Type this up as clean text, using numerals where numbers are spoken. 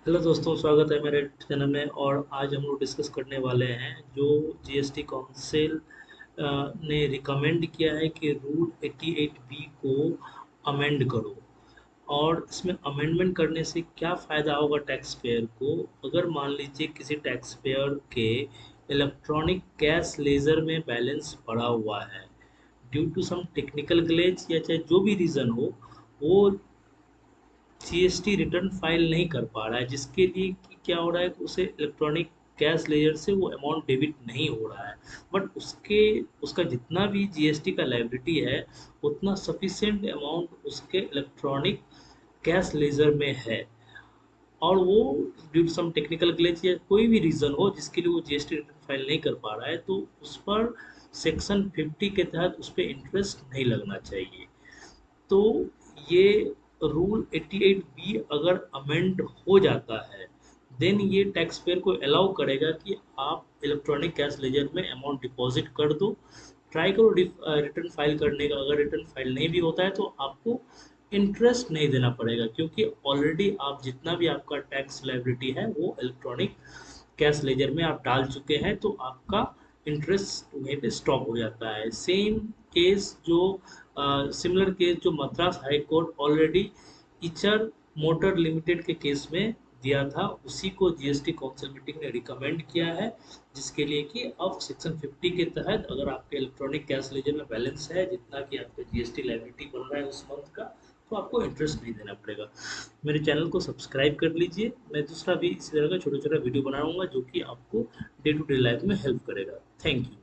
Hello दोस्तों, स्वागत है मेरे चैनल में। और आज हम लोग डिस्कस करने वाले हैं जो जीएसटी काउंसिल ने रिकमेंड किया है कि रूल 88B को अमेंड करो। और इसमें अमेंडमेंट करने से क्या फ़ायदा होगा टैक्स पेयर को। अगर मान लीजिए किसी टैक्स पेयर के इलेक्ट्रॉनिक कैश लेजर में बैलेंस पड़ा हुआ है due to some technical glitch या चाहे जो भी रीज़न हो, वो जीएसटी रिटर्न फाइल नहीं कर पा रहा है, जिसके लिए कि क्या हो रहा है कि उसे इलेक्ट्रॉनिक कैश लेजर से वो अमाउंट डेबिट नहीं हो रहा है। बट उसका जितना भी जीएसटी का लायबिलिटी है, उतना सफिशिएंट अमाउंट उसके इलेक्ट्रॉनिक कैश लेजर में है। और वो due to some technical glitch या कोई भी रीज़न हो जिसके लिए वो जीएसटी रिटर्न फाइल नहीं कर पा रहा है, तो उस पर सेक्शन 50 के तहत उस पर इंटरेस्ट नहीं लगना चाहिए। तो ये रूल 88B अगर अमेंड हो जाता है, देन ये टैक्स पेयर को अलाउ करेगा कि आप इलेक्ट्रॉनिक कैश लेजर में अमाउंट डिपॉजिट कर दो। ट्राई करो रिटर्न फाइल करने का। अगर रिटर्न फाइल नहीं भी होता है तो आपको इंटरेस्ट नहीं देना पड़ेगा, क्योंकि ऑलरेडी आप जितना भी आपका टैक्स लायबिलिटी है वो इलेक्ट्रॉनिक कैश लेजर में आप डाल चुके हैं, तो आपका इंटरेस्ट वहीं पे स्टॉप हो जाता है। सेम केस जो सिमिलर केस जो Madras high court already Eicher motor limited के केस में दिया था, उसी को जीएसटी काउंसिल मीटिंग ने रिकमेंड किया है। जिसके लिए कि अब सेक्शन 50 के तहत अगर आपके इलेक्ट्रॉनिक कैश लेजर में बैलेंस है जितना कि आपका जीएसटी लायबिलिटी बन रहा है उस मंथ का, तो आपको इंटरेस्ट नहीं देना पड़ेगा। मेरे चैनल को सब्सक्राइब कर लीजिए। मैं दूसरा भी इसी तरह का छोटा छोटा वीडियो बनाऊंगा जो कि आपको डे टू डे लाइफ में हेल्प करेगा। Thank you.